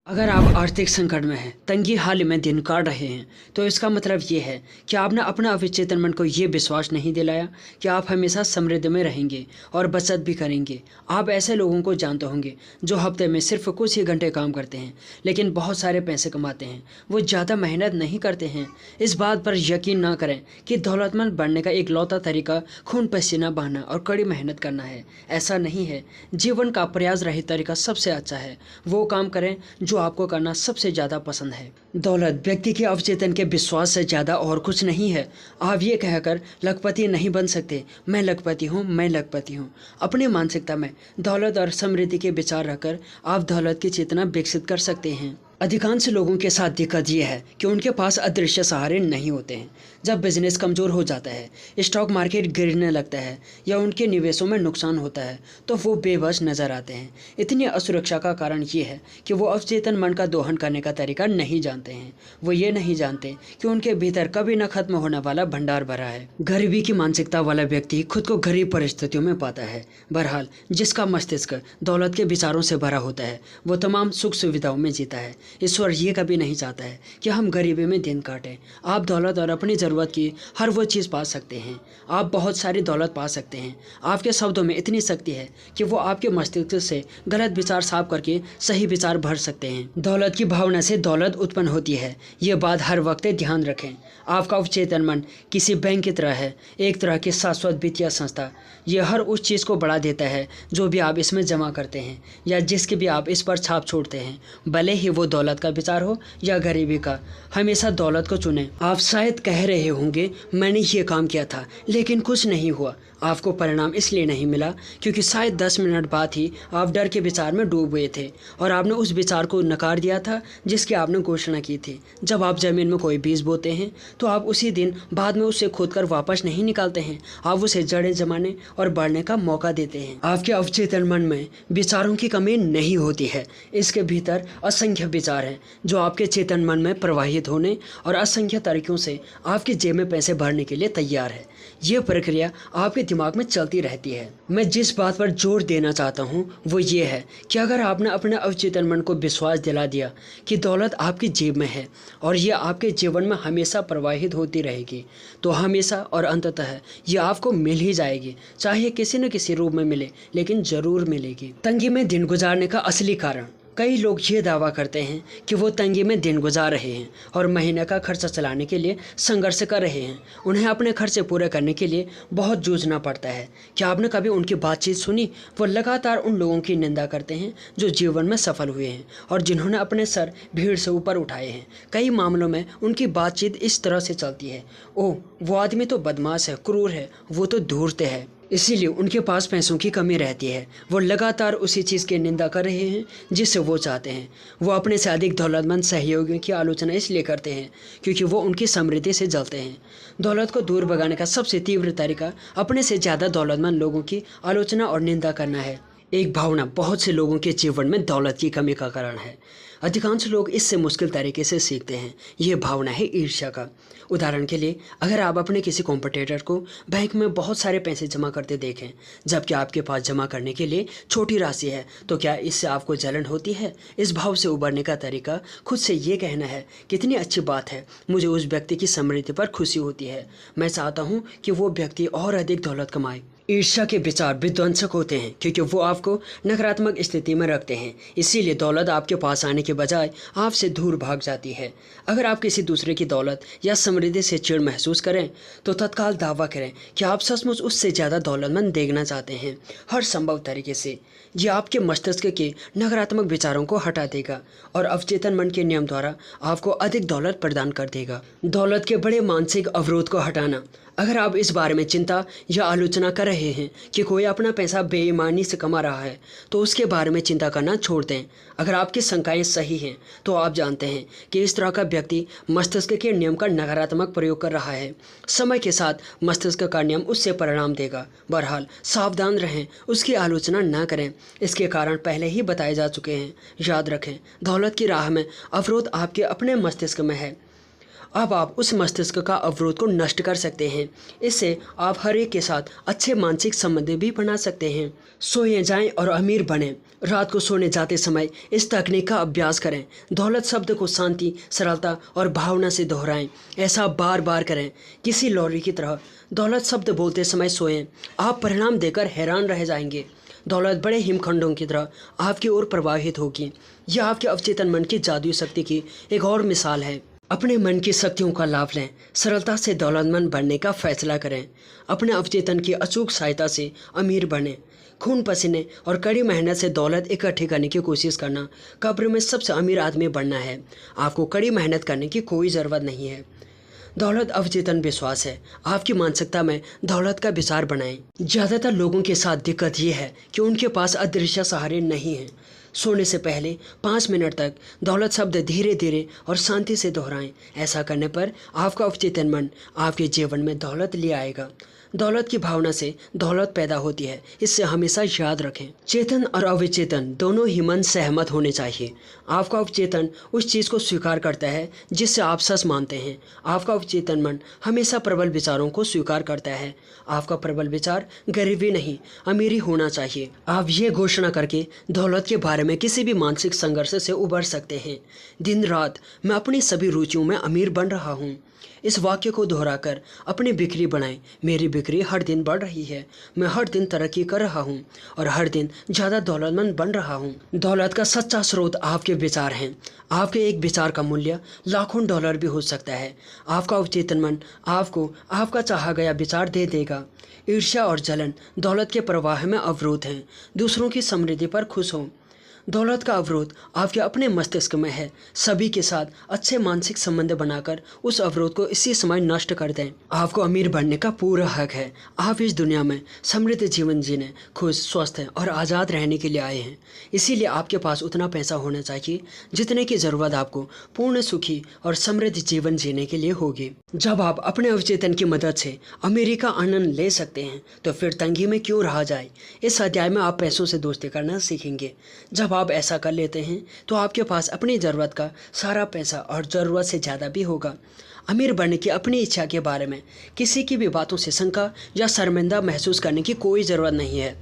अगर आप आर्थिक संकट में हैं, तंगी हाल में दिन काट रहे हैं, तो इसका मतलब ये है कि आपने अपना अवचेतन मन को ये विश्वास नहीं दिलाया कि आप हमेशा समृद्धि में रहेंगे और बचत भी करेंगे। आप ऐसे लोगों को जानते होंगे जो हफ्ते में सिर्फ कुछ ही घंटे काम करते हैं, लेकिन बहुत सारे पैसे कमाते हैं। वो ज़्यादा मेहनत नहीं करते हैं। इस बात पर यकीन ना करें कि दौलतमंद बनने का इकलौता तरीका खून पसीना बहाना और कड़ी मेहनत करना है। ऐसा नहीं है। जीवन का प्रयास रहित तरीका सबसे अच्छा है। वो काम करें जो आपको करना सबसे ज़्यादा पसंद है। दौलत व्यक्ति के अवचेतन के विश्वास से ज़्यादा और कुछ नहीं है। आप ये कहकर लखपति नहीं बन सकते, मैं लखपति हूँ, मैं लखपति हूँ। अपनी मानसिकता में दौलत और समृद्धि के विचार रखकर आप दौलत की चेतना विकसित कर सकते हैं। अधिकांश लोगों के साथ दिक्कत यह है कि उनके पास अदृश्य सहारे नहीं होते हैं। जब बिजनेस कमज़ोर हो जाता है, स्टॉक मार्केट गिरने लगता है या उनके निवेशों में नुकसान होता है, तो वो बेबस नज़र आते हैं। इतनी असुरक्षा का कारण ये है कि वो अवचेतन मन का दोहन करने का तरीका नहीं जानते हैं। वो ये नहीं जानते कि उनके भीतर कभी न खत्म होने वाला भंडार भरा है। गरीबी की मानसिकता वाला व्यक्ति खुद को गरीब परिस्थितियों में पाता है। बहरहाल, जिसका मस्तिष्क दौलत के विचारों से भरा होता है, वो तमाम सुख सुविधाओं में जीता है। ईश्वर ये कभी नहीं चाहता है कि हम गरीबी में दिन काटें। आप दौलत और अपनी ज़रूरत की हर वो चीज़ पा सकते हैं। आप बहुत सारी दौलत पा सकते हैं। आपके शब्दों में इतनी शक्ति है कि वो आपके मस्तिष्क से गलत विचार साफ करके सही विचार भर सकते हैं। दौलत की भावना से दौलत उत्पन्न होती है, ये बात हर वक्त ध्यान रखें। आपका अवचेतन मन किसी बैंक की तरह है, एक तरह की शाश्वत वित्तीय संस्था। ये हर उस चीज़ को बढ़ा देता है जो भी आप इसमें जमा करते हैं या जिसकी भी आप इस पर छाप छोड़ते हैं, भले ही वो दौलत का विचार हो या गरीबी का। हमेशा दौलत को चुनें। आप शायद कह रहे होंगे, मैंने ये काम किया था लेकिन कुछ नहीं हुआ। आपको परिणाम इसलिए नहीं मिला क्योंकि शायद 10 मिनट बाद ही आप डर के विचार में डूब गए थे और आपने उस विचार को नकार दिया था जिसकी आपने घोषणा की थी। जब आप ज़मीन में कोई बीज बोते हैं तो आप उसी दिन बाद में उसे खोदकर वापस नहीं निकालते हैं। आप उसे जड़ें जमाने और बढ़ने का मौका देते हैं। आपके अवचेतन मन में विचारों की कमी नहीं होती है। इसके भीतर असंख्य विचार हैं जो आपके चेतन मन में प्रवाहित होने और असंख्य तरीकों से आपकी जेब में पैसे भरने के लिए तैयार है। ये प्रक्रिया आपके दिमाग में चलती रहती है। मैं जिस बात पर जोर देना चाहता हूँ वो ये है कि अगर आपने अपने अवचेतन मन को विश्वास दिला दिया कि दौलत आपकी जेब में है और ये आपके जीवन में हमेशा प्रवाहित होती रहेगी, तो हमेशा और अंततः ये आपको मिल ही जाएगी। चाहे किसी न किसी रूप में मिले, लेकिन ज़रूर मिलेगी। तंगी में दिन गुजारने का असली कारण। कई लोग ये दावा करते हैं कि वो तंगी में दिन गुजार रहे हैं और महीने का खर्चा चलाने के लिए संघर्ष कर रहे हैं। उन्हें अपने खर्चे पूरे करने के लिए बहुत जूझना पड़ता है। क्या आपने कभी उनकी बातचीत सुनी? वो लगातार उन लोगों की निंदा करते हैं जो जीवन में सफल हुए हैं और जिन्होंने अपने सर भीड़ से ऊपर उठाए हैं। कई मामलों में उनकी बातचीत इस तरह से चलती है, ओह वो आदमी तो बदमाश है, क्रूर है, वो तो धूर्त है। इसीलिए उनके पास पैसों की कमी रहती है। वो लगातार उसी चीज़ की निंदा कर रहे हैं जिसे वो चाहते हैं। वो अपने से अधिक दौलतमंद सहयोगियों की आलोचना इसलिए करते हैं क्योंकि वो उनकी समृद्धि से जलते हैं। दौलत को दूर भगाने का सबसे तीव्र तरीका अपने से ज़्यादा दौलतमंद लोगों की आलोचना और निंदा करना है। एक भावना बहुत से लोगों के जीवन में दौलत की कमी का कारण है। अधिकांश लोग इससे मुश्किल तरीके से सीखते हैं। ये भावना है ईर्ष्या का। उदाहरण के लिए, अगर आप अपने किसी कॉम्पिटिटर को बैंक में बहुत सारे पैसे जमा करते देखें जबकि आपके पास जमा करने के लिए छोटी राशि है, तो क्या इससे आपको जलन होती है? इस भाव से उबरने का तरीका खुद से ये कहना है, कितनी अच्छी बात है, मुझे उस व्यक्ति की समृद्धि पर खुशी होती है, मैं चाहता हूँ कि वो व्यक्ति और अधिक दौलत कमाए। ईर्ष्या के विचार विध्वंसक होते हैं क्योंकि वो आपको नकारात्मक स्थिति में रखते हैं। इसीलिए दौलत आपके पास आने के बजाय आपसे दूर भाग जाती है। अगर आप किसी दूसरे की दौलत या समृद्धि से चिढ़ महसूस करें तो तत्काल दावा करें कि आप सचमुच उससे ज़्यादा दौलतमंद देखना चाहते हैं, हर संभव तरीके से। ये आपके मस्तिष्क के नकारात्मक विचारों को हटा देगा और अवचेतन मन के नियम द्वारा आपको अधिक दौलत प्रदान कर देगा। दौलत के बड़े मानसिक अवरोध को हटाना। अगर आप इस बारे में चिंता या आलोचना कर रहे हैं कि कोई अपना पैसा बेईमानी से कमा रहा है, तो उसके बारे में चिंता करना छोड़ दें। अगर आपकी शंकाएं सही हैं तो आप जानते हैं कि इस तरह का व्यक्ति मस्तिष्क के नियम का नकारात्मक प्रयोग कर रहा है। समय के साथ मस्तिष्क का नियम उससे परिणाम देगा। बहरहाल, सावधान रहें, उसकी आलोचना न करें। इसके कारण पहले ही बताए जा चुके हैं। याद रखें, दौलत की राह में अवरोध आपके अपने मस्तिष्क में है। अब आप उस मस्तिष्क का अवरोध को नष्ट कर सकते हैं। इससे आप हर एक के साथ अच्छे मानसिक संबंध भी बना सकते हैं। सोए जाएं और अमीर बनें। रात को सोने जाते समय इस तकनीक का अभ्यास करें। दौलत शब्द को शांति, सरलता और भावना से दोहराएं। ऐसा बार बार करें, किसी लॉटरी की तरह। दौलत शब्द बोलते समय सोएं। आप परिणाम देकर हैरान रह जाएंगे। दौलत बड़े हिमखंडों की तरह आपकी ओर प्रवाहित होगी। यह आपके अवचेतन मन की जादुई शक्ति की एक और मिसाल है। अपने मन की शक्तियों का लाभ लें। सरलता से दौलतमंद बनने का फैसला करें। अपने अवचेतन की अचूक सहायता से अमीर बनें। खून पसीने और कड़ी मेहनत से दौलत इकट्ठी करने की कोशिश करना कब्र में सबसे अमीर आदमी बनना है। आपको कड़ी मेहनत करने की कोई ज़रूरत नहीं है। दौलत अवचेतन विश्वास है। आपकी मानसिकता में दौलत का विचार बनाएं। ज़्यादातर लोगों के साथ दिक्कत ये है कि उनके पास अदृश्य सहारे नहीं हैं। सोने से पहले 5 मिनट तक दौलत शब्द धीरे धीरे और शांति से दोहराएं। ऐसा करने पर आपका अवचेतन मन आपके जीवन में दौलत ले आएगा। दौलत की भावना से दौलत पैदा होती है, इससे हमेशा याद रखें। चेतन और अवचेतन दोनों ही मन सहमत होने चाहिए। आपका अवचेतन उस चीज़ को स्वीकार करता है जिससे आप सच मानते हैं। आपका अवचेतन मन हमेशा प्रबल विचारों को स्वीकार करता है। आपका प्रबल विचार गरीबी नहीं, अमीरी होना चाहिए। आप ये घोषणा करके दौलत के बारे में किसी भी मानसिक संघर्ष से उबर सकते हैं। दिन रात मैं अपनी सभी रुचियों में अमीर बन रहा हूँ। इस वाक्य को दोहराकर अपनी बिक्री बढ़ाएं। मेरी बिक्री हर दिन बढ़ रही है। मैं हर दिन तरक्की कर रहा हूँ और हर दिन ज़्यादा दौलतमंद बन रहा हूँ। दौलत का सच्चा स्रोत आपके विचार हैं। आपके एक विचार का मूल्य लाखों डॉलर भी हो सकता है। आपका अवचेतन मन आपको आपका चाहा गया विचार दे देगा। ईर्ष्या और जलन दौलत के प्रवाह में अवरोध हैं। दूसरों की समृद्धि पर खुश हों। दौलत का अवरोध आपके अपने मस्तिष्क में है। सभी के साथ अच्छे मानसिक संबंध बनाकर उस अवरोध को इसी समय नष्ट कर दें। आपको अमीर बनने का पूरा हक है। आप इस दुनिया में समृद्ध जीवन जीने, खुश, स्वस्थ और आज़ाद रहने के लिए आए हैं। इसीलिए आपके पास उतना पैसा होना चाहिए जितने की ज़रूरत आपको पूर्ण सुखी और समृद्ध जीवन जीने के लिए होगी। जब आप अपने अवचेतन की मदद से अमीरी का आनंद ले सकते हैं तो फिर तंगी में क्यों रहा जाए। इस अध्याय में आप पैसों से दोस्ती करना सीखेंगे। जब आप ऐसा कर लेते हैं तो आपके पास अपनी ज़रूरत का सारा पैसा और ज़रूरत से ज़्यादा भी होगा। अमीर बनने की अपनी इच्छा के बारे में किसी की भी बातों से शंका या शर्मिंदा महसूस करने की कोई ज़रूरत नहीं है।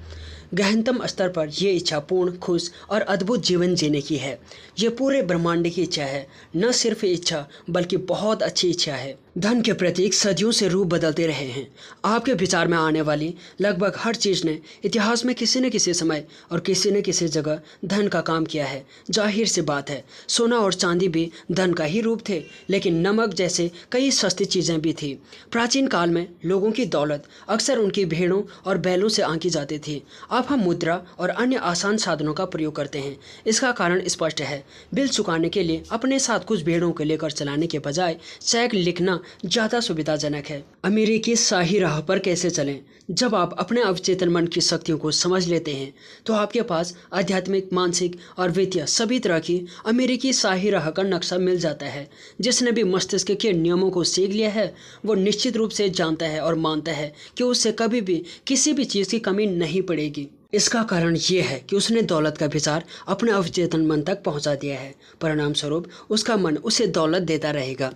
गहनतम स्तर पर यह इच्छा पूर्ण, खुश और अद्भुत जीवन जीने की है। ये पूरे ब्रह्मांड की इच्छा है। न सिर्फ इच्छा बल्कि बहुत अच्छी इच्छा है। धन के प्रतीक सदियों से रूप बदलते रहे हैं। आपके विचार में आने वाली लगभग हर चीज़ ने इतिहास में किसी न किसी समय और किसी न किसी जगह धन का काम किया है। जाहिर सी बात है, सोना और चांदी भी धन का ही रूप थे, लेकिन नमक जैसे कई सस्ती चीज़ें भी थी। प्राचीन काल में लोगों की दौलत अक्सर उनकी भेड़ों और बैलों से आंकी जाती थी। अब हम मुद्रा और अन्य आसान साधनों का प्रयोग करते हैं। इसका कारण स्पष्ट है। बिल चुकाने के लिए अपने साथ कुछ भेड़ों को लेकर चलाने के बजाय चेक लिखना ज़्यादा सुविधाजनक है। अमीरी की शाही राह पर कैसे चलें। जब आप अपने अवचेतन मन की शक्तियों को समझ लेते हैं तो आपके पास आध्यात्मिक, मानसिक और वित्तीय सभी तरह की अमीरी की शाही राह का नक्शा मिल जाता है। जिसने भी मस्तिष्क के नियमों को सीख लिया है वो निश्चित रूप से जानता है और मानता है कि उससे कभी भी किसी भी चीज़ की कमी नहीं पड़ेगी। इसका कारण ये है कि उसने दौलत का विचार अपने अवचेतन मन तक पहुंचा दिया है। परिणाम स्वरूप उसका मन उसे दौलत देता रहेगा,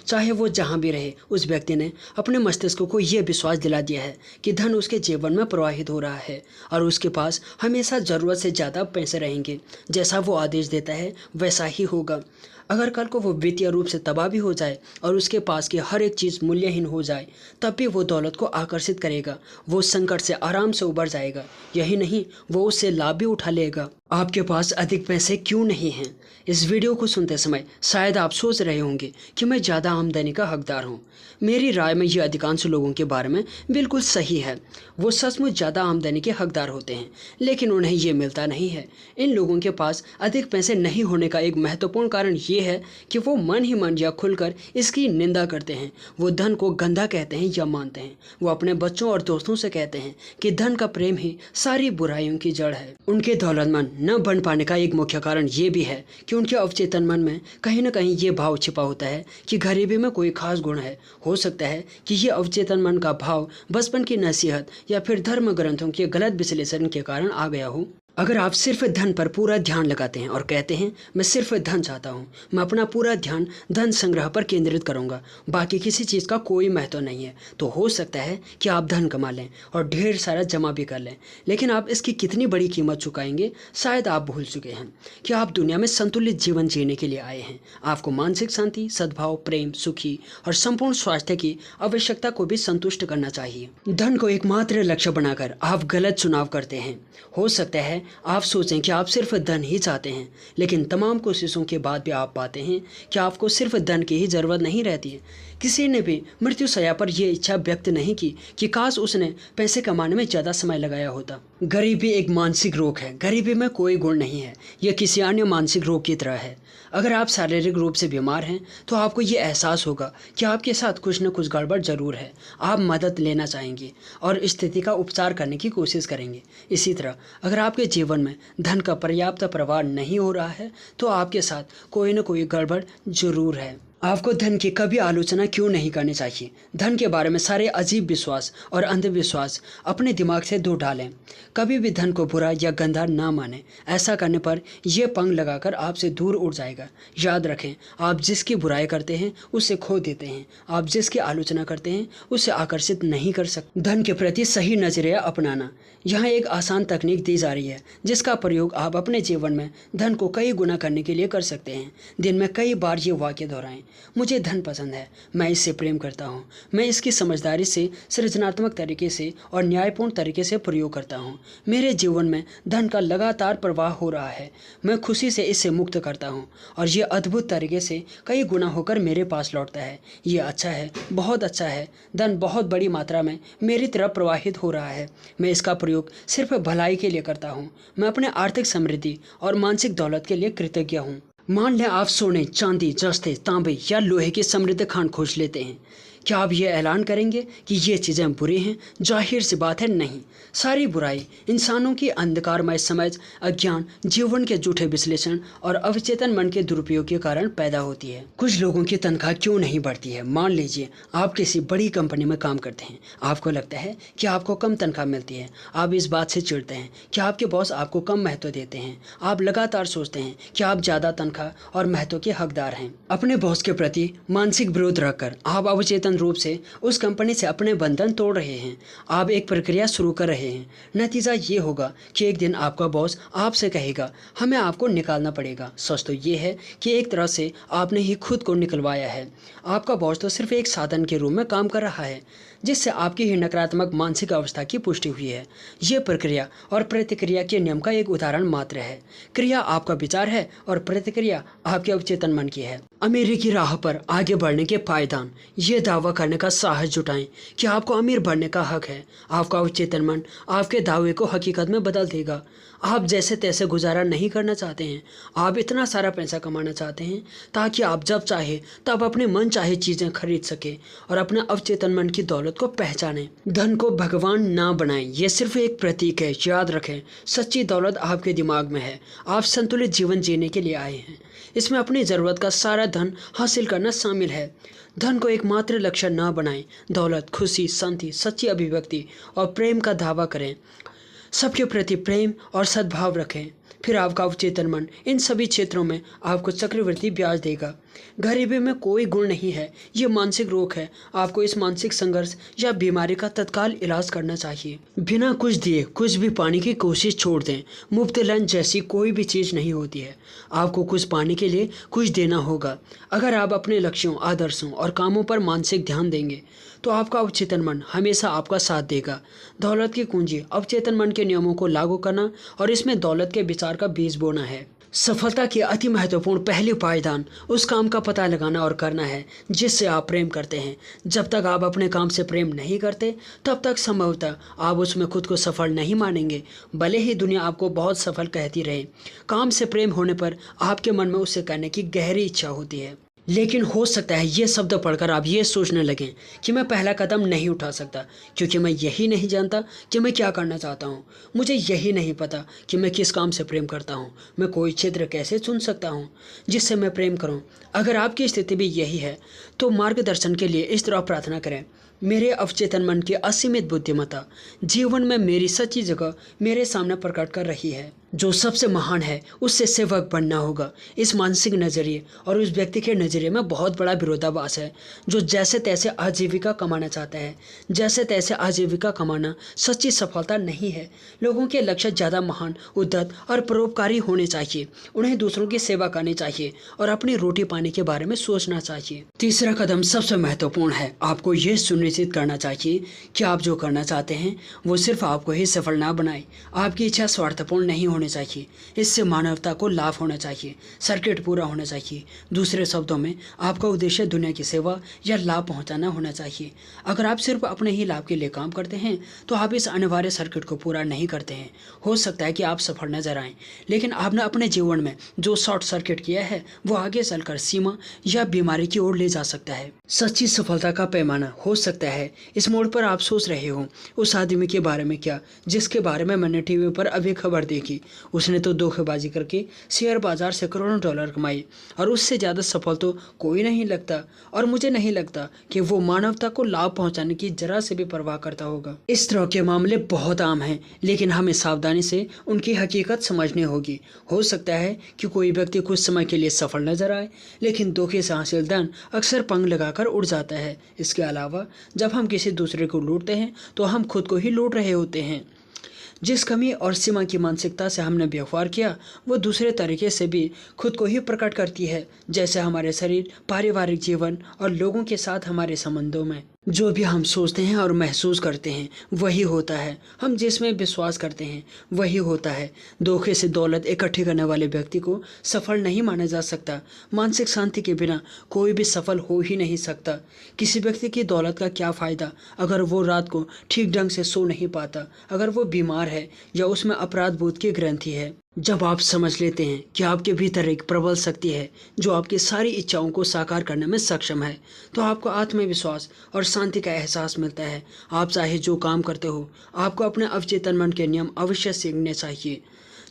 चाहे वो जहां भी रहे। उस व्यक्ति ने अपने मस्तिष्क को यह विश्वास दिला दिया है कि धन उसके जीवन में प्रवाहित हो रहा है और उसके पास हमेशा ज़रूरत से ज़्यादा पैसे रहेंगे। जैसा वो आदेश देता है वैसा ही होगा। अगर कल को वो वित्तीय रूप से तबाह भी हो जाए और उसके पास की हर एक चीज़ मूल्यहीन हो जाए, तब भी वो दौलत को आकर्षित करेगा। वो संकट से आराम से उबर जाएगा। यही नहीं, वो उससे लाभ भी उठा लेगा। आपके पास अधिक पैसे क्यों नहीं हैं? इस वीडियो को सुनते समय शायद आप सोच रहे होंगे कि मैं ज़्यादा आमदनी का हकदार हूँ। मेरी राय में ये अधिकांश लोगों के बारे में बिल्कुल सही है। वो सचमुच ज़्यादा आमदनी के हकदार होते हैं, लेकिन उन्हें ये मिलता नहीं है। इन लोगों के पास अधिक पैसे नहीं होने का एक महत्वपूर्ण कारण ये है कि वो मन ही मन या खुलकर इसकी निंदा करते हैं। वो धन को गंदा कहते हैं या मानते हैं। वो अपने बच्चों और दोस्तों से कहते हैं कि धन का प्रेम ही सारी बुराइयों की जड़ है। उनके दौलतमंद न बन पाने का एक मुख्य कारण ये भी है कि उनके अवचेतन मन में कहीं न कहीं ये भाव छिपा होता है कि गरीबी में कोई खास गुण है। हो सकता है कि ये अवचेतन मन का भाव बचपन की नसीहत या फिर धर्म ग्रंथों के गलत विश्लेषण के कारण आ गया हो। अगर आप सिर्फ धन पर पूरा ध्यान लगाते हैं और कहते हैं मैं सिर्फ धन चाहता हूँ, मैं अपना पूरा ध्यान धन संग्रह पर केंद्रित करूँगा, बाकी किसी चीज़ का कोई महत्व नहीं है, तो हो सकता है कि आप धन कमा लें और ढेर सारा जमा भी कर लें, लेकिन आप इसकी कितनी बड़ी कीमत चुकाएंगे शायद आप भूल चुके हैं कि आप दुनिया में संतुलित जीवन जीने के लिए आए हैं। आपको मानसिक शांति, सद्भाव, प्रेम, सुखी और संपूर्ण स्वास्थ्य की आवश्यकता को भी संतुष्ट करना चाहिए। धन को एकमात्र लक्ष्य बनाकर आप गलत चुनाव करते हैं। हो सकता है आप सोचें कि आप सिर्फ धन ही चाहते हैं, लेकिन तमाम कोशिशों के बाद भी आप पाते हैं कि आपको सिर्फ धन की ही ज़रूरत नहीं रहती है। किसी ने भी मृत्युशैया पर यह इच्छा व्यक्त नहीं की कि काश उसने पैसे कमाने में ज़्यादा समय लगाया होता। गरीबी एक मानसिक रोग है। गरीबी में कोई गुण नहीं है, यह किसी अन्य मानसिक रोग की तरह है। अगर आप शारीरिक रूप से बीमार हैं तो आपको ये एहसास होगा कि आपके साथ कुछ न कुछ गड़बड़ जरूर है। आप मदद लेना चाहेंगे और स्थिति का उपचार करने की कोशिश करेंगे। इसी तरह अगर आपके जीवन में धन का पर्याप्त प्रवाह नहीं हो रहा है तो आपके साथ कोई न कोई गड़बड़ जरूर है। आपको धन की कभी आलोचना क्यों नहीं करनी चाहिए। धन के बारे में सारे अजीब विश्वास और अंधविश्वास अपने दिमाग से दूर डालें। कभी भी धन को बुरा या गंदा ना मानें। ऐसा करने पर यह पंख लगाकर आपसे दूर उड़ जाएगा। याद रखें, आप जिसकी बुराई करते हैं उसे खो देते हैं, आप जिसकी आलोचना करते हैं उसे आकर्षित नहीं कर सकते। धन के प्रति सही नजरिया अपनाना। यहाँ एक आसान तकनीक दी जा रही है जिसका प्रयोग आप अपने जीवन में धन को कई गुना करने के लिए कर सकते हैं। दिन में कई बार ये वाक्य दोहराएं, मुझे धन पसंद है, मैं इससे प्रेम करता हूँ, मैं इसकी समझदारी से, सृजनात्मक तरीके से और न्यायपूर्ण तरीके से प्रयोग करता हूँ। मेरे जीवन में धन का लगातार प्रवाह हो रहा है, मैं खुशी से इससे मुक्त करता हूँ और ये अद्भुत तरीके से कई गुना होकर मेरे पास लौटता है। ये अच्छा है, बहुत अच्छा है। धन बहुत बड़ी मात्रा में मेरी तरफ प्रवाहित हो रहा है। मैं इसका प्रयोग सिर्फ भलाई के लिए करता हूँ। मैं अपने आर्थिक समृद्धि और मानसिक दौलत के लिए कृतज्ञ हूँ। मान लें आप सोने, चांदी, जस्ते, तांबे या लोहे की समृद्ध खान खोज लेते हैं। क्या आप ये ऐलान करेंगे कि ये चीज़ें बुरी हैं? जाहिर सी बात है, नहीं। सारी बुराई इंसानों की अंधकारमय समझ, अज्ञान, जीवन के झूठे विश्लेषण और अवचेतन मन के दुरुपयोग के कारण पैदा होती है। कुछ लोगों की तनख्वाह क्यों नहीं बढ़ती है? मान लीजिए आप किसी बड़ी कंपनी में काम करते हैं। आपको लगता है कि आपको कम तनख्वाह मिलती है। आप इस बात से चिढ़ते हैं कि आपके बॉस आपको कम महत्व देते हैं। आप लगातार सोचते हैं कि आप ज़्यादा तनख्वाह और महत्व के हकदार हैं। अपने बॉस के प्रति मानसिक विरोध रखकर आप अवचेतन रूप से उस कंपनी से अपने बंधन तोड़ रहे हैं। आप एक प्रक्रिया शुरू कर रहे हैं। नतीजा ये होगा कि एक दिन आपका बॉस आपसे कहेगा हमें आपको निकालना पड़ेगा। सच तो ये है कि एक तरह से आपने ही खुद को निकलवाया है। आपका बॉस तो सिर्फ एक साधन के रूप में काम कर रहा है जिससे आपकी ही नकारात्मक मानसिक अवस्था की पुष्टि हुई है। ये प्रक्रिया और प्रतिक्रिया के नियम का एक उदाहरण मात्र है। क्रिया आपका विचार है और प्रतिक्रिया आपके अवचेतन मन की है। अमीरी की राह पर आगे बढ़ने के पायदान। ये दावा करने का साहस जुटाएं कि आपको अमीर बनने का हक है। आपका अवचेतन मन आपके दावे को हकीकत में बदल देगा। आप जैसे तैसे गुजारा नहीं करना चाहते हैं। आप इतना सारा पैसा कमाना चाहते हैं ताकि आप जब चाहे तब अपने मन चाहे चीज़ें खरीद सके और अपना अवचेतन मन की दौलत को पहचानें। धन को भगवान ना बनाएं, ये सिर्फ एक प्रतीक है। याद रखें, सच्ची दौलत आपके दिमाग में है। आप संतुलित जीवन जीने के लिए आए हैं। इसमें अपनी ज़रूरत का सारा धन हासिल करना शामिल है। धन को एकमात्र लक्ष्य ना बनाएं। दौलत, खुशी, शांति, सच्ची अभिव्यक्ति और प्रेम का दावा करें। सबके प्रति प्रेम और सद्भाव रखें। फिर आपका अवचेतन मन इन सभी क्षेत्रों में आपको चक्रवृद्धि ब्याज देगा। गरीबी में कोई गुण नहीं है, ये मानसिक रोग है। आपको इस मानसिक संघर्ष या बीमारी का तत्काल इलाज करना चाहिए। बिना कुछ दिए कुछ भी पाने की कोशिश छोड़ दें। मुफ्त लंच जैसी कोई भी चीज़ नहीं होती है। आपको कुछ पाने के लिए कुछ देना होगा। अगर आप अपने लक्ष्यों, आदर्शों और कामों पर मानसिक ध्यान देंगे तो आपका अवचेतन मन हमेशा आपका साथ देगा। दौलत की कुंजी अवचेतन मन के नियमों को लागू करना और इसमें दौलत के विचार का बीज बोना है। सफलता की अति महत्वपूर्ण पहली पायदान उस काम का पता लगाना और करना है जिससे आप प्रेम करते हैं। जब तक आप अपने काम से प्रेम नहीं करते तब तक संभवतः आप उसमें खुद को सफल नहीं मानेंगे, भले ही दुनिया आपको बहुत सफल कहती रहे। काम से प्रेम होने पर आपके मन में उसे करने की गहरी इच्छा होती है। लेकिन हो सकता है ये शब्द पढ़कर आप ये सोचने लगें कि मैं पहला कदम नहीं उठा सकता क्योंकि मैं यही नहीं जानता कि मैं क्या करना चाहता हूँ। मुझे यही नहीं पता कि मैं किस काम से प्रेम करता हूँ। मैं कोई क्षेत्र कैसे चुन सकता हूँ जिससे मैं प्रेम करूँ। अगर आपकी स्थिति भी यही है तो मार्गदर्शन के लिए इस तरह प्रार्थना करें, मेरे अवचेतन मन की असीमित बुद्धिमत्ता जीवन में मेरी सच्ची जगह मेरे सामने प्रकट कर रही है। जो सबसे महान है उससे सेवक बनना होगा। इस मानसिक नजरिए और उस व्यक्ति के नजरिए में बहुत बड़ा विरोधाभास है, जो जैसे तैसे आजीविका कमाना चाहता है। जैसे तैसे आजीविका कमाना सच्ची सफलता नहीं है। लोगों के लक्ष्य ज़्यादा महान, उद्यत और परोपकारी होने चाहिए। उन्हें दूसरों की सेवा करनी चाहिए और अपनी रोटी पानी के बारे में सोचना चाहिए। तीसरा कदम सबसे महत्वपूर्ण है। आपको ये सुनिश्चित करना चाहिए कि आप जो करना चाहते हैं वो सिर्फ आपको ही सफल ना बनाए। आपकी इच्छा स्वार्थपूर्ण नहीं होनी चाहिए। इससे मानवता को लाभ होना चाहिए, सर्किट पूरा होना चाहिए। दूसरे शब्दों में, आपका उद्देश्य दुनिया की सेवा या लाभ पहुंचाना होना चाहिए। अगर आप सिर्फ अपने ही लाभ के लिए काम करते हैं तो आप इस अनिवार्य सर्किट को पूरा नहीं करते हैं। हो सकता है कि आप सफल नजर आएं, लेकिन आपने अपने जीवन में जो शॉर्ट सर्किट किया है वो आगे चलकर सीमा या बीमारी की ओर ले जा सकता है। सच्ची सफलता का पैमाना हो सकता है इस मोड़ पर आप सोच रहे हो, उस आदमी के बारे में क्या जिसके बारे में मैंने टीवी पर अभी खबर देखी। उसने तो धोखेबाजी करके शेयर बाजार से करोड़ों डॉलर कमाए और उससे ज़्यादा सफल तो कोई नहीं लगता। और मुझे नहीं लगता कि वो मानवता को लाभ पहुंचाने की जरा से भी परवाह करता होगा। इस तरह के मामले बहुत आम हैं, लेकिन हमें सावधानी से उनकी हकीकत समझनी होगी। हो सकता है कि कोई व्यक्ति कुछ समय के लिए सफल नजर आए, लेकिन धोखे से हासिल धन अक्सर पंग लगाकर उड़ जाता है। इसके अलावा जब हम किसी दूसरे को लूटते हैं तो हम खुद को ही लूट रहे होते हैं। जिस कमी और सीमा की मानसिकता से हमने व्यवहार किया वो दूसरे तरीके से भी खुद को ही प्रकट करती है, जैसे हमारे शरीर, पारिवारिक जीवन और लोगों के साथ हमारे संबंधों में। जो भी हम सोचते हैं और महसूस करते हैं वही होता है। हम जिसमें विश्वास करते हैं वही होता है। धोखे से दौलत इकट्ठी करने वाले व्यक्ति को सफल नहीं माना जा सकता। मानसिक शांति के बिना कोई भी सफल हो ही नहीं सकता। किसी व्यक्ति की दौलत का क्या फ़ायदा अगर वो रात को ठीक ढंग से सो नहीं पाता, अगर वो बीमार है या उसमें अपराध बोध की ग्रंथि है। जब आप समझ लेते हैं कि आपके भीतर एक प्रबल शक्ति है जो आपकी सारी इच्छाओं को साकार करने में सक्षम है, तो आपको आत्मविश्वास और शांति का एहसास मिलता है। आप चाहे जो काम करते हो, आपको अपने अवचेतन मन के नियम अवश्य सीखने चाहिए।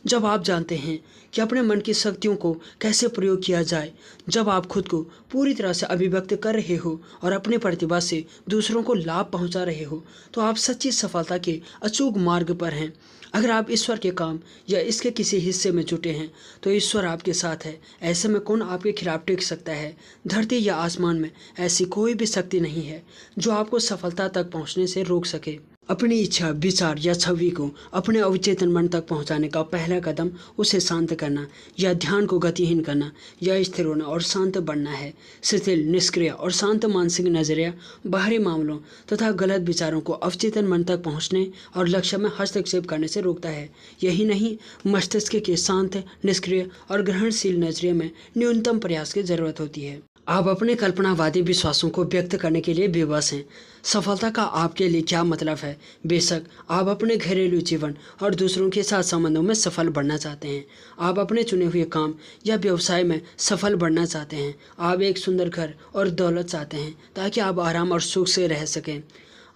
जब आप जानते हैं कि अपने मन की शक्तियों को कैसे प्रयोग किया जाए, जब आप खुद को पूरी तरह से अभिव्यक्त कर रहे हो और अपनी प्रतिभा से दूसरों को लाभ पहुंचा रहे हो, तो आप सच्ची सफलता के अचूक मार्ग पर हैं। अगर आप ईश्वर के काम या इसके किसी हिस्से में जुटे हैं तो ईश्वर आपके साथ है। ऐसे में कौन आपके खिलाफ टिक सकता है? धरती या आसमान में ऐसी कोई भी शक्ति नहीं है जो आपको सफलता तक पहुंचने से रोक सके। अपनी इच्छा, विचार या छवि को अपने अवचेतन मन तक पहुंचाने का पहला कदम उसे शांत करना या ध्यान को गतिहीन करना या स्थिर होना और शांत बनना है। शिथिल, निष्क्रिय और शांत मानसिक नजरिया बाहरी मामलों तथा गलत विचारों को अवचेतन मन तक पहुंचने और लक्ष्य में हस्तक्षेप करने से रोकता है। यही नहीं, मस्तिष्क के शांत, निष्क्रिय और ग्रहणशील नजरिए में न्यूनतम प्रयास की जरूरत होती है। आप अपने कल्पनावादी विश्वासों को व्यक्त करने के लिए बेबस हैं। सफलता का आपके लिए क्या मतलब है? बेशक आप अपने घरेलू जीवन और दूसरों के साथ संबंधों में सफल बनना चाहते हैं। आप अपने चुने हुए काम या व्यवसाय में सफल बनना चाहते हैं। आप एक सुंदर घर और दौलत चाहते हैं ताकि आप आराम और सुख से रह सकें।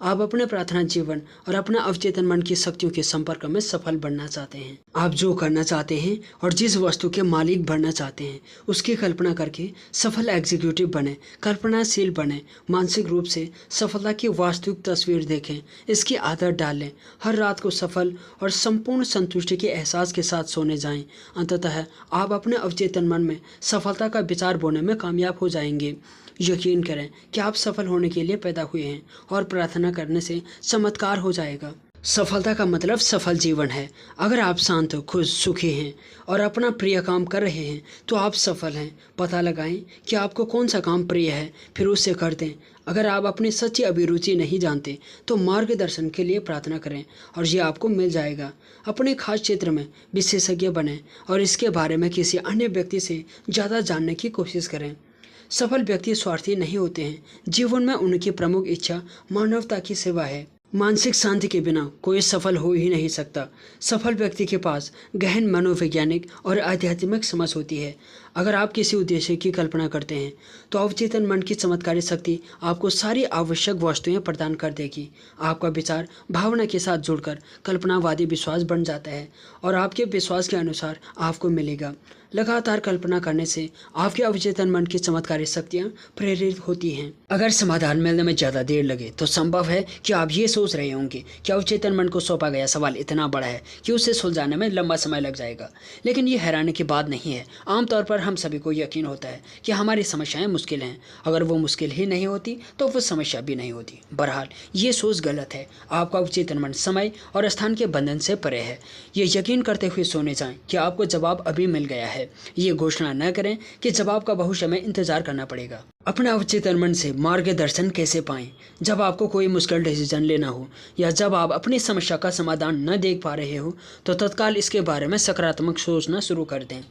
आप अपने प्रार्थना जीवन और अपना अवचेतन मन की शक्तियों के संपर्क में सफल बनना चाहते हैं। आप जो करना चाहते हैं और जिस वस्तु के मालिक बनना चाहते हैं उसकी कल्पना करके सफल एग्जीक्यूटिव बने, कल्पनाशील बने, मानसिक रूप से सफलता की वास्तविक तस्वीर देखें, इसकी आदत डालें, हर रात को सफल और संपूर्ण संतुष्टि के एहसास के साथ सोने जाएं। अंततः आप अपने अवचेतन मन में सफलता का विचार बोने में कामयाब हो जाएंगे। यकीन करें कि आप सफल होने के लिए पैदा हुए हैं और प्रार्थना करने से चमत्कार हो जाएगा। सफलता का मतलब सफल जीवन है। अगर आप शांत, खुश, सुखी हैं और अपना प्रिय काम कर रहे हैं तो आप सफल हैं। पता लगाएं कि आपको कौन सा काम प्रिय है, फिर उससे कर दें। अगर आप अपनी सच्ची अभिरुचि नहीं जानते तो मार्गदर्शन के लिए प्रार्थना करें और ये आपको मिल जाएगा। अपने खास क्षेत्र में विशेषज्ञ बनें और इसके बारे में किसी अन्य व्यक्ति से ज़्यादा जानने की कोशिश करें। सफल व्यक्ति स्वार्थी नहीं होते हैं। जीवन में उनकी प्रमुख इच्छा मानवता की सेवा है। मानसिक शांति के बिना कोई सफल हो ही नहीं सकता। सफल व्यक्ति के पास गहन मनोवैज्ञानिक और आध्यात्मिक समझ होती है। अगर आप किसी उद्देश्य की कल्पना करते हैं तो अवचेतन मन की चमत्कारी शक्ति आपको सारी आवश्यक वस्तुएं प्रदान कर देगी। आपका विचार भावना के साथ जुड़कर कल्पनावादी विश्वास बन जाता है और आपके विश्वास के अनुसार आपको मिलेगा। लगातार कल्पना करने से आपके अवचेतन मन की चमत्कारी शक्तियाँ प्रेरित होती हैं। अगर समाधान मिलने में ज़्यादा देर लगे तो संभव है कि आप ये सोच रहे होंगे कि अवचेतन मन को सौंपा गया सवाल इतना बड़ा है कि उसे सुलझाने में लंबा समय लग जाएगा। लेकिन ये हैरानी की बात नहीं है। आमतौर पर हम सभी को यकीन होता है कि हमारी समस्याएं मुश्किल हैं। अगर वो मुश्किल ही नहीं होती तो वो समस्या भी नहीं होती। बहरहाल ये सोच गलत है। आपका अवचेतन मन समय और स्थान के बंधन से परे है। ये यकीन करते हुए सोने जाएं कि आपको जवाब अभी मिल गया है। ये घोषणा न करें कि जवाब का भविष्य में इंतजार करना पड़ेगा। अपने अवचेतन मन से मार्गदर्शन कैसे पाएं? जब आपको कोई मुश्किल डिसीजन लेना हो या जब आप अपनी समस्या का समाधान न देख पा रहे हो तो तत्काल इसके बारे में सकारात्मक सोचना शुरू कर दें।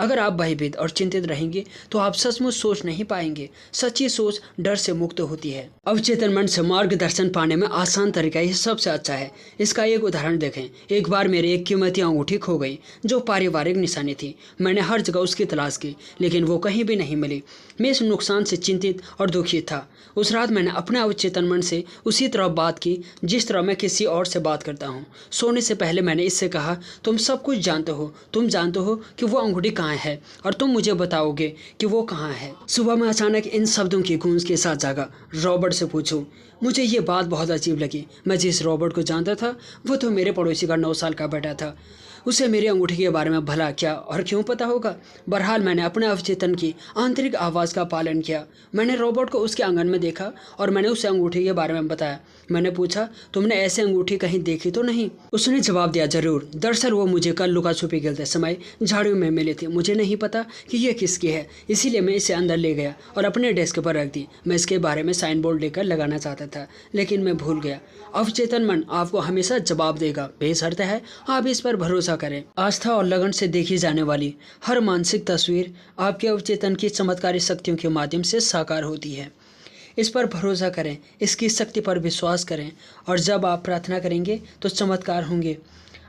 अगर आप भयभीत और चिंतित रहेंगे तो आप सचमुच सोच नहीं पाएंगे। सच्ची सोच डर से मुक्त होती है। अवचेतन मन से मार्गदर्शन पाने में आसान तरीका यह सबसे अच्छा है। इसका एक उदाहरण देखें। एक बार मेरी एक कीमती अंगूठी खो गई जो पारिवारिक निशानी थी। मैंने हर जगह उसकी तलाश की लेकिन वो कहीं भी नहीं मिली। मैं इस नुकसान से चिंतित और दुखी था। उस रात मैंने अपने अवचेतन मन से उसी तरह बात की जिस तरह मैं किसी और से बात करता हूँ। सोने से पहले मैंने इससे कहा, तुम सब कुछ जानते हो। तुम जानते हो कि वो अंगूठी कहाँ है और तुम मुझे बताओगे कि वो कहाँ है। सुबह में अचानक इन शब्दों की गूंज के साथ जागा। रॉबर्ट से पूछो। मुझे ये बात बहुत अजीब लगी। मैं जिस रॉबर्ट को जानता था वो तो मेरे पड़ोसी का 9 साल का बेटा था। उसे मेरी अंगूठी के बारे में भला क्या और क्यों पता होगा। बहरहाल मैंने अपने अवचेतन की आंतरिक आवाज़ का पालन किया। मैंने रॉबर्ट को उसके आंगन में देखा और मैंने उसे अंगूठी के बारे में बताया। मैंने पूछा, तुमने ऐसे अंगूठी कहीं देखी तो नहीं? उसने जवाब दिया, जरूर। दरअसल वो मुझे कल लुका छुपी खेलते समय झाड़ियों में मिली थी। मुझे नहीं पता कि ये किसकी है, इसीलिए मैं इसे अंदर ले गया और अपने डेस्क पर रख दी। मैं इसके बारे में साइन बोर्ड लेकर लगाना चाहता था लेकिन मैं भूल गया। अवचेतन मन आपको हमेशा जवाब देगा। बेशर्त है आप इस पर भरोसा करें। आस्था और लगन से देखी जाने वाली हर मानसिक तस्वीर आपके अवचेतन की चमत्कारी शक्तियों के माध्यम से साकार होती है। इस पर भरोसा करें, इसकी शक्ति पर विश्वास करें और जब आप प्रार्थना करेंगे तो चमत्कार होंगे।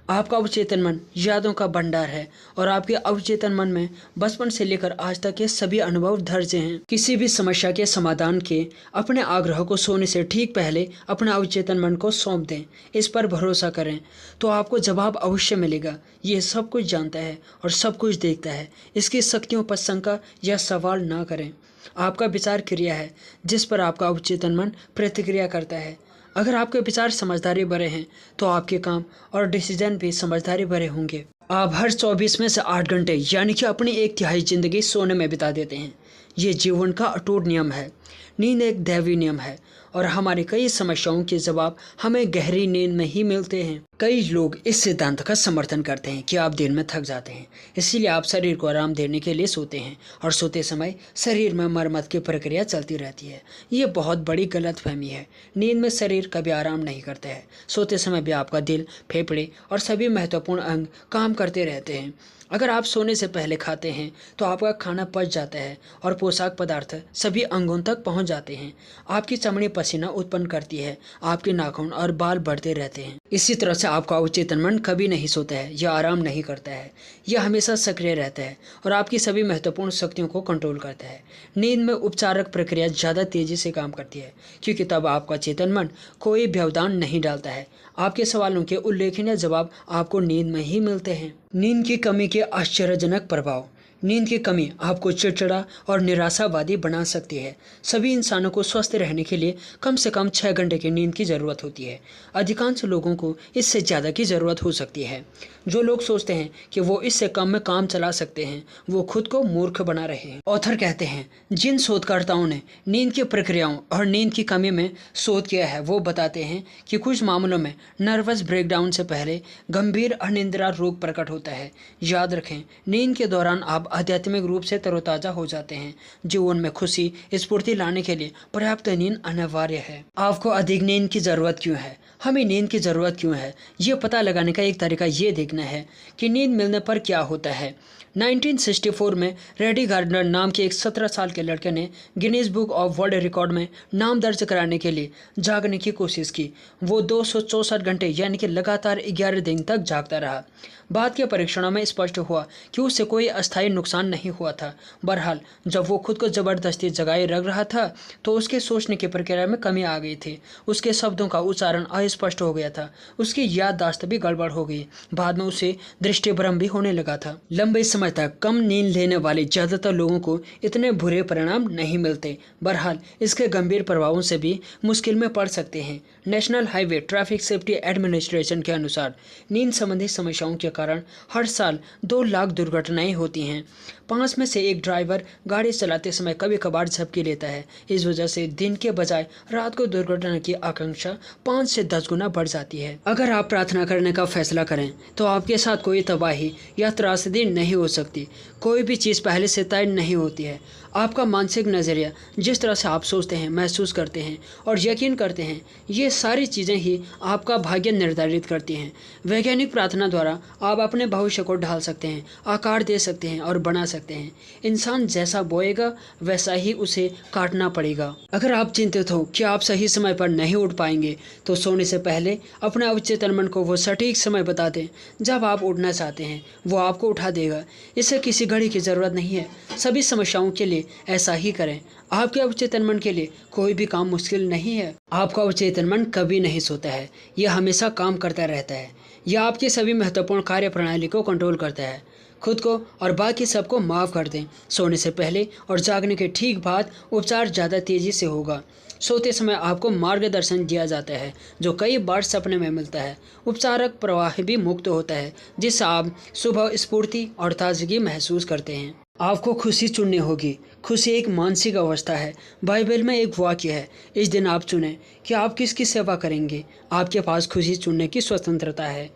आपका अवचेतन मन यादों का भंडार है और आपके अवचेतन मन में बचपन से लेकर आज तक के सभी अनुभव दर्ज हैं। किसी भी समस्या के समाधान के अपने आग्रह को सोने से ठीक पहले अपना अवचेतन मन को सौंप दें। इस पर भरोसा करें तो आपको जवाब अवश्य मिलेगा। ये सब कुछ जानता है और सब कुछ देखता है। इसकी शक्तियों पर शंका या सवाल ना करें। आपका विचार क्रिया है जिस पर आपका अवचेतन मन प्रतिक्रिया करता है। अगर आपके विचार समझदारी भरे हैं तो आपके काम और डिसीजन भी समझदारी भरे होंगे। आप हर 24 में से 8 घंटे यानी कि अपनी 1/3 जिंदगी सोने में बिता देते हैं। ये जीवन का अटूट नियम है। नींद एक दैवीय नियम है और हमारी कई समस्याओं के जवाब हमें गहरी नींद में ही मिलते हैं। कई लोग इस सिद्धांत का समर्थन करते हैं कि आप दिन में थक जाते हैं, इसीलिए आप शरीर को आराम देने के लिए सोते हैं और सोते समय शरीर में मरम्मत की प्रक्रिया चलती रहती है। ये बहुत बड़ी गलतफहमी है। नींद में शरीर कभी आराम नहीं करता है। सोते समय भी आपका दिल, फेफड़े और सभी महत्वपूर्ण अंग काम करते रहते हैं। अगर आप सोने से पहले खाते हैं तो आपका खाना पच जाता है और पोषक पदार्थ सभी अंगों तक पहुंच जाते हैं। आपकी चमड़ी पसीना उत्पन्न करती है, आपके नाखून और बाल बढ़ते रहते हैं। इसी तरह से आपका अवचेतन मन कभी नहीं सोता है या आराम नहीं करता है। यह हमेशा सक्रिय रहता है और आपकी सभी महत्वपूर्ण शक्तियों को कंट्रोल करता है। नींद में उपचारक प्रक्रिया ज़्यादा तेजी से काम करती है क्योंकि तब आपका चेतन मन कोई व्यवधान नहीं डालता है। आपके सवालों के उल्लेखनीय जवाब आपको नींद में ही मिलते हैं। नींद की कमी के आश्चर्यजनक प्रभाव। नींद की कमी आपको चिड़चिड़ा और निराशावादी बना सकती है। सभी इंसानों को स्वस्थ रहने के लिए कम से कम 6 घंटे की नींद की ज़रूरत होती है। अधिकांश लोगों को इससे ज़्यादा की ज़रूरत हो सकती है। जो लोग सोचते हैं कि वो इससे कम में काम चला सकते हैं वो खुद को मूर्ख बना रहे हैं। ऑथर कहते हैं, जिन शोधकर्ताओं ने नींद की प्रक्रियाओं और नींद की कमी में शोध किया है वो बताते हैं कि कुछ मामलों में नर्वस ब्रेकडाउन से पहले गंभीर अनिद्रा रोग प्रकट होता है। याद रखें, नींद के दौरान आप आध्यात्मिक रूप से तरोताजा हो जाते हैं। जीवन में खुशी, स्फूर्ति लाने के लिए पर्याप्त नींद अनिवार्य है। आपको अधिक नींद की ज़रूरत क्यों है? हमें नींद की ज़रूरत क्यों है? ये पता लगाने का एक तरीका ये देखना है कि नींद मिलने पर क्या होता है। 1964 में रेडी गार्डनर नाम के एक 17 साल के लड़के ने Guinness book of world record में नाम दर्ज कराने के लिए जागने की कोशिश की। वो 264 घंटे यानी कि लगातार 11 दिन तक जागता रहा। बाद के परीक्षणों में स्पष्ट हुआ कि उसे कोई अस्थायी नुकसान नहीं हुआ था। बहरहाल जब वो खुद को ज़बरदस्ती जगाए रख रहा था तो उसके सोचने की प्रक्रिया में कमी आ गई थी। उसके शब्दों का उच्चारण अस्पष्ट हो गया था। उसकी याददाश्त भी गड़बड़ हो गई। बाद में उसे दृष्टिभ्रम भी होने लगा था। लंबे समय तक कम नींद लेने वाले ज़्यादातर लोगों को इतने बुरे परिणाम नहीं मिलते। बहरहाल इसके गंभीर प्रभावों से भी मुश्किल में पड़ सकते हैं। National highway traffic safety administration के अनुसार नींद संबंधी समस्याओं के कारण हर साल 2 लाख दुर्घटनाएं होती हैं। 5 में से एक ड्राइवर गाड़ी चलाते समय कभी कभार झपकी लेता है। इस वजह से दिन के बजाय रात को दुर्घटना की आकांक्षा 5 से 10 गुना बढ़ जाती है। अगर आप प्रार्थना करने का फैसला करें तो आपके साथ कोई तबाही या त्रासदी नहीं हो सकती। कोई भी चीज़ पहले से तय नहीं होती है। आपका मानसिक नज़रिया, जिस तरह से आप सोचते हैं, महसूस करते हैं और यकीन करते हैं, ये सारी चीज़ें ही आपका भाग्य निर्धारित करती हैं। वैज्ञानिक प्रार्थना द्वारा आप अपने भविष्य को ढाल सकते हैं, आकार दे सकते हैं और बना सकते हैं। इंसान जैसा बोएगा वैसा ही उसे काटना पड़ेगा। अगर आप चिंतित हो कि आप सही समय पर नहीं उठ पाएंगे तो सोने से पहले अपने अवचेतन मन को वो सटीक समय बता दें जब आप उठना चाहते हैं। वो आपको उठा देगा। इसे किसी घड़ी की ज़रूरत नहीं है। सभी समस्याओं के लिए ऐसा ही करें। आपके अवचेतन मन के लिए कोई भी काम मुश्किल नहीं है। आपका अवचेतन मन कभी नहीं सोता है। यह हमेशा काम करता रहता है। यह आपकी सभी महत्वपूर्ण कार्य प्रणाली को कंट्रोल करता है। खुद को और बाकी सबको माफ़ कर दें। सोने से पहले और जागने के ठीक बाद उपचार ज़्यादा तेज़ी से होगा। सोते समय आपको मार्गदर्शन दिया जाता है जो कई बार सपने में मिलता है। उपचारक प्रवाह भी मुक्त होता है जिससे आप सुबह स्फूर्ति और ताजगी महसूस करते हैं। आपको खुशी चुननी होगी। खुशी एक मानसिक अवस्था है। बाइबल में एक वाक्य है, इस दिन आप चुनें कि आप किसकी सेवा करेंगे। आपके पास खुशी चुनने की स्वतंत्रता है।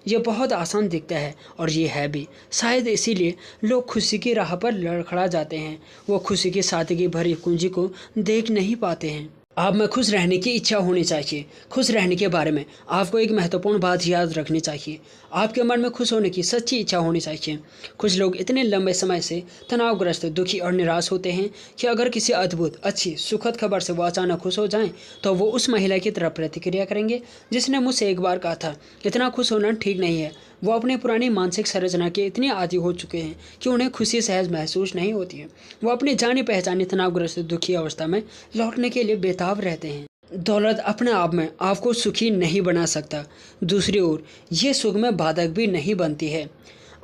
यह बहुत आसान दिखता है और ये है भी। शायद इसीलिए लोग खुशी की राह पर लड़खड़ा जाते हैं। वो खुशी की सादगी भरी कुंजी को देख नहीं पाते हैं। आप में खुश रहने की इच्छा होनी चाहिए। खुश रहने के बारे में आपको एक महत्वपूर्ण बात याद रखनी चाहिए। आपके मन में खुश होने की सच्ची इच्छा होनी चाहिए। कुछ लोग इतने लंबे समय से तनावग्रस्त, दुखी और निराश होते हैं कि अगर किसी अद्भुत, अच्छी, सुखद खबर से वो अचानक खुश हो जाएं तो वो उस महिला की तरफ प्रतिक्रिया करेंगे जिसने मुझसे एक बार कहा था इतना खुश होना ठीक नहीं है। वो अपनी पुरानी मानसिक संरचना के इतने आदी हो चुके हैं कि उन्हें खुशी सहज महसूस नहीं होती है। वो अपनी जानी पहचानी तनावग्रस्त दुखी अवस्था में लौटने के लिए बेताब रहते हैं। दौलत अपने आप में आपको सुखी नहीं बना सकता। दूसरी ओर ये सुख में बाधक भी नहीं बनती है।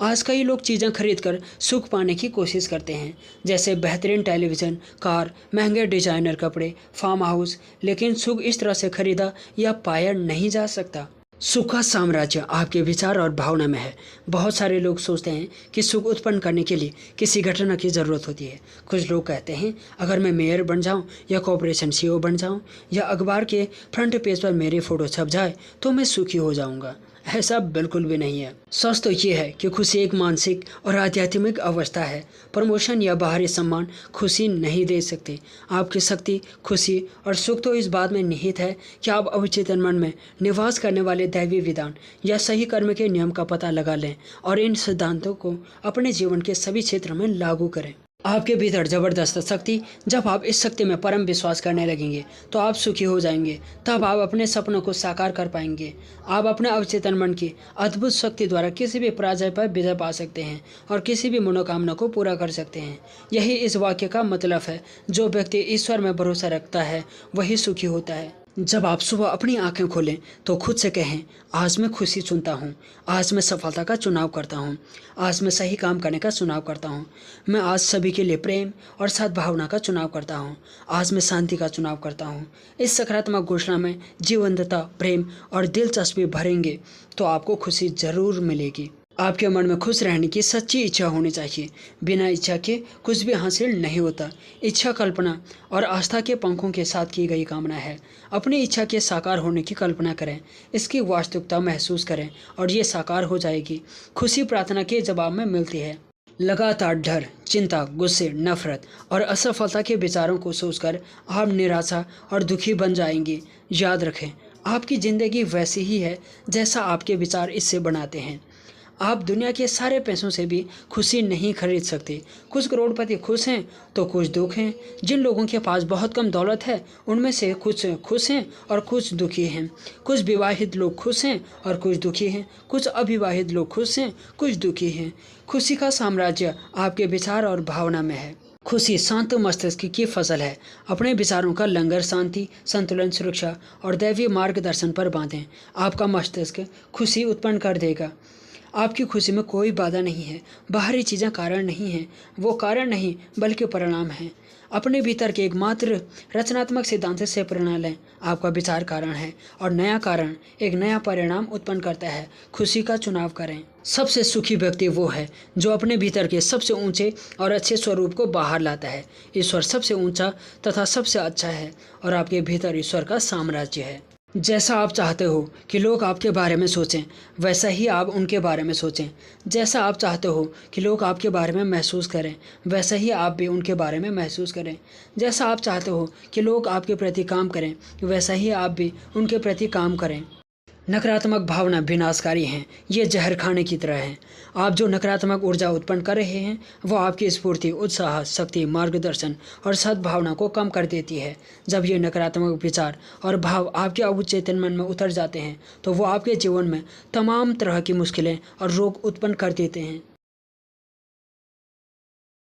आज कई लोग चीज़ें खरीदकर सुख पाने की कोशिश करते हैं, जैसे बेहतरीन टेलीविज़न, कार, महंगे डिजाइनर कपड़े, फार्म हाउस, लेकिन सुख इस तरह से खरीदा या पाया नहीं जा सकता। सुख का साम्राज्य आपके विचार और भावना में है। बहुत सारे लोग सोचते हैं कि सुख उत्पन्न करने के लिए किसी घटना की ज़रूरत होती है। कुछ लोग कहते हैं अगर मैं मेयर बन जाऊं या कॉर्पोरेशन सीईओ बन जाऊं या अखबार के फ्रंट पेज पर मेरी फ़ोटो छप जाए तो मैं सुखी हो जाऊंगा। ऐसा बिल्कुल भी नहीं है। सच तो ये है कि खुशी एक मानसिक और आध्यात्मिक अवस्था है। प्रमोशन या बाहरी सम्मान खुशी नहीं दे सकते। आपकी शक्ति, खुशी और सुख तो इस बात में निहित है कि आप अवचेतन मन में निवास करने वाले दैवी विधान या सही कर्म के नियम का पता लगा लें और इन सिद्धांतों को अपने जीवन के सभी क्षेत्रों में लागू करें। आपके भीतर जबरदस्त शक्ति, जब आप इस शक्ति में परम विश्वास करने लगेंगे तो आप सुखी हो जाएंगे। तब आप अपने सपनों को साकार कर पाएंगे। आप अपने अवचेतन मन की अद्भुत शक्ति द्वारा किसी भी पराजय पर विजय पा सकते हैं और किसी भी मनोकामना को पूरा कर सकते हैं। यही इस वाक्य का मतलब है। जो व्यक्ति ईश्वर में भरोसा रखता है वही सुखी होता है। जब आप सुबह अपनी आंखें खोलें तो खुद से कहें, आज मैं खुशी चुनता हूँ, आज मैं सफलता का चुनाव करता हूँ, आज मैं सही काम करने का चुनाव करता हूँ, मैं आज सभी के लिए प्रेम और सद्भावना का चुनाव करता हूँ, आज मैं शांति का चुनाव करता हूँ। इस सकारात्मक घोषणा में जीवंतता, प्रेम और दिलचस्पी भरेंगे तो आपको खुशी जरूर मिलेगी। आपके मन में खुश रहने की सच्ची इच्छा होनी चाहिए। बिना इच्छा के कुछ भी हासिल नहीं होता। इच्छा कल्पना और आस्था के पंखों के साथ की गई कामना है। अपनी इच्छा के साकार होने की कल्पना करें, इसकी वास्तविकता महसूस करें और ये साकार हो जाएगी। खुशी प्रार्थना के जवाब में मिलती है। लगातार डर, चिंता, गुस्से, नफरत और असफलता के विचारों को सोचकर आप निराशा और दुखी बन जाएंगे। याद रखें, आपकी ज़िंदगी वैसी ही है जैसा आपके विचार इससे बनाते हैं। आप दुनिया के सारे पैसों से भी खुशी नहीं खरीद सकते। कुछ करोड़पति खुश हैं तो कुछ दुख हैं। जिन लोगों के पास बहुत कम दौलत है उनमें से कुछ खुश हैं और कुछ दुखी हैं। कुछ विवाहित लोग खुश हैं और कुछ दुखी हैं। कुछ अविवाहित लोग खुश हैं, कुछ दुखी हैं। खुशी का साम्राज्य आपके विचार और भावना में है। खुशी शांत मस्तिष्क की फसल है। अपने विचारों का लंगर शांति, संतुलन, सुरक्षा और दैवीय मार्गदर्शन पर बांधें। आपका मस्तिष्क खुशी उत्पन्न कर देगा। आपकी खुशी में कोई बाधा नहीं है। बाहरी चीज़ें कारण नहीं हैं, वो कारण नहीं बल्कि परिणाम हैं। अपने भीतर के एकमात्र रचनात्मक सिद्धांत से प्रेरणा लें। आपका विचार कारण है और नया कारण एक नया परिणाम उत्पन्न करता है। खुशी का चुनाव करें। सबसे सुखी व्यक्ति वो है जो अपने भीतर के सबसे ऊंचे और अच्छे स्वरूप को बाहर लाता है। ईश्वर सबसे ऊंचा तथा सबसे अच्छा है और आपके भीतर ईश्वर का साम्राज्य है। जैसा आप चाहते हो कि लोग आपके बारे में सोचें, वैसा ही आप उनके बारे में सोचें। जैसा आप चाहते हो कि लोग आपके बारे में महसूस करें, वैसा ही आप भी उनके बारे में महसूस करें। जैसा आप चाहते हो कि लोग आपके प्रति काम करें, वैसा ही आप भी उनके प्रति काम करें। नकारात्मक भावना विनाशकारी हैं, ये जहर खाने की तरह हैं। आप जो नकारात्मक ऊर्जा उत्पन्न कर रहे हैं वो आपकी स्फूर्ति, उत्साह, शक्ति, मार्गदर्शन और सद्भावना को कम कर देती है। जब ये नकारात्मक विचार और भाव आपके अवचेतन मन में उतर जाते हैं तो वो आपके जीवन में तमाम तरह की मुश्किलें और रोग उत्पन्न कर देते हैं।